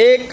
1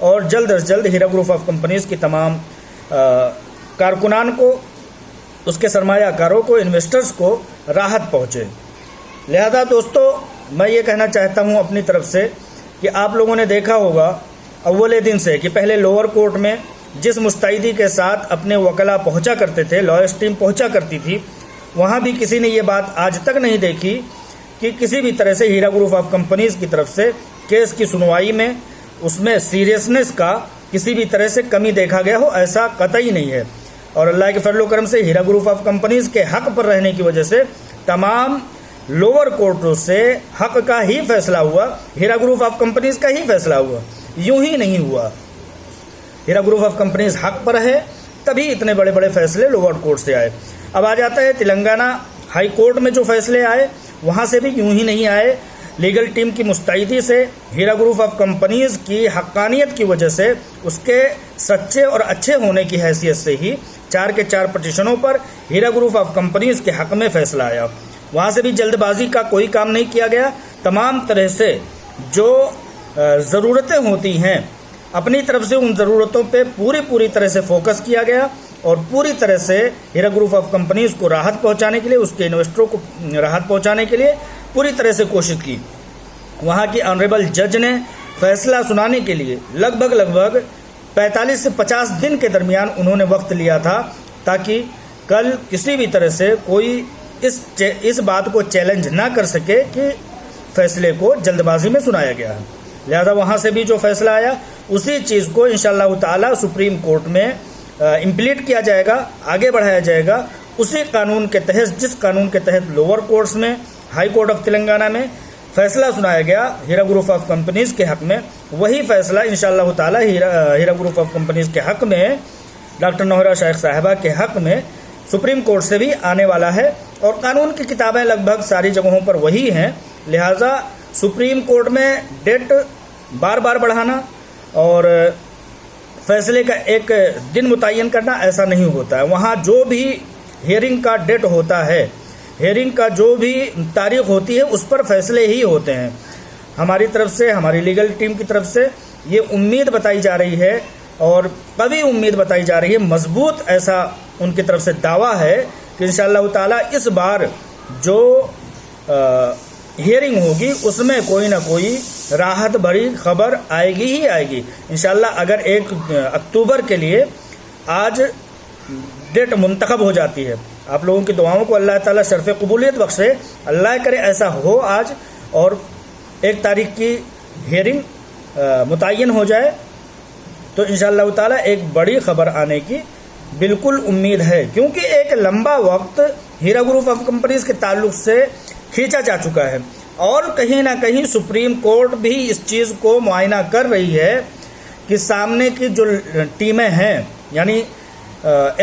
اور جلد از جلد ہیرا گروپ آف کمپنیز کی تمام کارکنان کو، اس کے سرمایہ کاروں کو، انویسٹرز کو راحت پہنچے۔ لہذا دوستو، میں یہ کہنا چاہتا ہوں اپنی طرف سے کہ آپ لوگوں نے دیکھا ہوگا اول دن سے کہ پہلے لوور کورٹ میں جس مستعدی کے ساتھ اپنے وکلا پہنچا کرتے تھے، لائرس ٹیم پہنچا کرتی تھی، وہاں بھی کسی نے یہ بات آج تک نہیں دیکھی کہ کسی بھی طرح سے ہیرا گروپ آف کمپنیز کی طرف سے کیس کی سنوائی میں اس میں سیریسنس کا کسی بھی طرح سے کمی دیکھا گیا ہو، ایسا قطعی نہیں ہے۔ اور اللہ کے فضل و کرم سے ہیرا گروپ آف کمپنیز کے حق پر رہنے کی وجہ سے تمام لوور کورٹوں سے حق کا ہی فیصلہ ہوا، ہیرا گروپ آف کمپنیز کا ہی فیصلہ ہوا، یوں ہی نہیں ہوا۔ ہیرا گروپ آف کمپنیز حق پر ہے، تبھی اتنے بڑے بڑے فیصلے لوور کورٹ سے آئے۔ اب آ جاتا ہے تلنگانہ ہائی کورٹ میں جو فیصلے آئے، وہاں سے بھی یوں ہی نہیں آئے۔ لیگل ٹیم کی مستعدی سے، ہیرا گروپ آف کمپنیز کی حقانیت کی وجہ سے، اس کے سچے اور اچھے ہونے کی حیثیت سے ہی 4 کے 4 پٹیشنوں پر ہیرا گروپ آف کمپنیز کے حق میں فیصلہ آیا۔ وہاں سے بھی جلد بازی کا کوئی کام نہیں کیا گیا، تمام طرح سے جو ضرورتیں ہوتی ہیں اپنی طرف سے ان ضرورتوں پہ پوری طرح سے فوکس کیا گیا اور پوری طرح سے ہیرا گروپ آف کمپنیز کو راحت پہنچانے کے لیے، اس کے انویسٹروں کو راحت پہنچانے کے لیے پوری طرح سے کوشش کی۔ وہاں کی آنریبل جج نے فیصلہ سنانے کے لیے لگ بھگ 45 سے 50 دن کے درمیان انہوں نے وقت لیا تھا، تاکہ کل کسی بھی طرح سے کوئی اس بات کو چیلنج نہ کر سکے کہ فیصلے کو جلد بازی میں سنایا گیا ہے۔ لہذا وہاں سے بھی جو فیصلہ آیا، اسی چیز کو انشاءاللہ تعالی سپریم کورٹ میں امپلیٹ کیا جائے گا، آگے بڑھایا جائے گا، اسی قانون کے تحت، جس قانون کے تحت لوور کورٹس میں، ہائی کورٹ آف تلنگانہ میں فیصلہ سنایا گیا ہیرا گروپ آف کمپنیز کے حق میں، وہی فیصلہ انشاءاللہ تعالی ہیرا گروپ آف کمپنیز کے حق میں، ڈاکٹر نوہرا شیخ صاحبہ کے حق میں سپریم کورٹ سے بھی آنے والا ہے۔ اور قانون کی کتابیں لگ بھگ ساری جگہوں پر وہی ہیں، لہٰذا سپریم کورٹ میں ڈیٹ بار بار بڑھانا اور فیصلے کا ایک دن متعین کرنا ایسا نہیں ہوتا ہے۔ وہاں جو بھی ہیئرنگ کا ڈیٹ ہوتا ہے، ہیئرنگ کا جو بھی تاریخ ہوتی ہے، اس پر فیصلے ہی ہوتے ہیں۔ ہماری طرف سے، ہماری لیگل ٹیم کی طرف سے یہ امید بتائی جا رہی ہے اور قوی امید بتائی جا رہی ہے، مضبوط ایسا ان کی طرف سے دعویٰ ہے کہ انشاءاللہ تعالی اس بار جو ہیئرنگ ہوگی اس میں کوئی نہ کوئی راحت بھری خبر آئے گی ہی آئے گی انشاءاللہ۔ اگر 1 اکتوبر کے لیے آج ڈیٹ منتخب ہو جاتی ہے، آپ لوگوں کی دعاؤں کو اللہ تعالیٰ شرف قبولیت بخشے، اللہ کرے ایسا ہو آج، اور 1 تاریخ کی ہیئرنگ متعین ہو جائے، تو انشاءاللہ تعالیٰ ایک بڑی خبر آنے کی بالکل امید ہے، کیونکہ ایک لمبا وقت ہیرا گروپ آف کمپنیز کے تعلق سے کھینچا جا چکا ہے، اور کہیں نہ کہیں سپریم کورٹ بھی اس چیز کو معائنہ کر رہی ہے کہ سامنے کی جو ٹیمیں ہیں، یعنی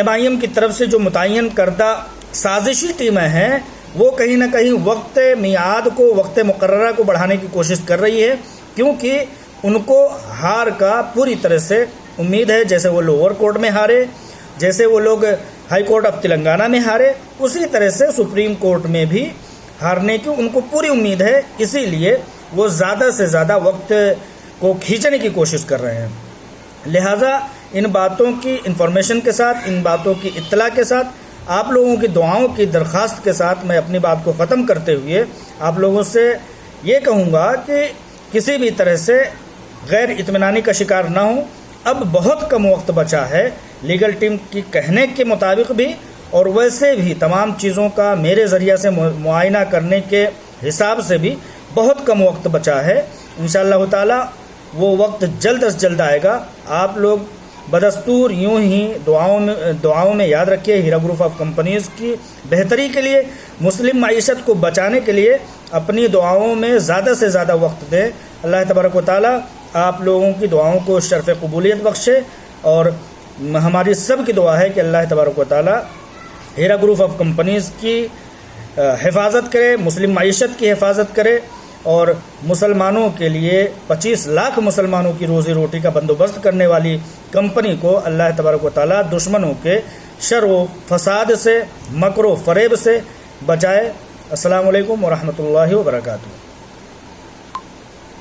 MIM کی طرف سے جو متعین کردہ سازشی ٹیمیں ہیں، وہ کہیں نہ کہیں وقت میعاد کو، وقت مقررہ کو بڑھانے کی کوشش کر رہی ہے، کیونکہ ان کو ہار کا پوری طرح سے امید ہے۔ جیسے وہ لوور کورٹ میں ہارے، جیسے وہ لوگ ہائی کورٹ آف تلنگانہ میں ہارے، اسی طرح سے سپریم کورٹ میں بھی ہارنے کی ان کو پوری امید ہے، اسی لیے وہ زیادہ سے زیادہ وقت کو کھینچنے کی کوشش کر رہے ہیں۔ لہٰذا ان باتوں کی انفارمیشن کے ساتھ، ان باتوں کی اطلاع کے ساتھ، آپ لوگوں کی دعاؤں کی درخواست کے ساتھ میں اپنی بات کو ختم کرتے ہوئے آپ لوگوں سے یہ کہوں گا کہ کسی بھی طرح سے غیر اطمینانی کا شکار نہ ہوں۔ اب بہت کم وقت بچا ہے، لیگل ٹیم کی کہنے کے مطابق بھی اور ویسے بھی تمام چیزوں کا میرے ذریعہ سے معائنہ کرنے کے حساب سے بھی بہت کم وقت بچا ہے۔ انشاءاللہ تعالی وہ وقت جلد از جلد آئے گا۔ آپ لوگ بدستور یوں ہی دعاؤں میں یاد رکھیے، ہیرا گروپ آف کمپنیز کی بہتری کے لیے، مسلم معیشت کو بچانے کے لیے اپنی دعاؤں میں زیادہ سے زیادہ وقت دیں۔ اللہ تبارک و تعالی آپ لوگوں کی دعاؤں کو شرف قبولیت بخشے، اور ہماری سب کی دعا ہے کہ اللہ تبارک و تعالی ہیرا گروپ آف کمپنیز کی حفاظت کرے، مسلم معیشت کی حفاظت کرے، اور مسلمانوں کے لیے 25 لاکھ مسلمانوں کی روزی روٹی کا بندوبست کرنے والی کمپنی کو اللہ تبارک و تعالی دشمنوں کے شر و فساد سے، مکر و فریب سے بچائے۔ السلام علیکم ورحمۃ اللہ وبرکاتہ۔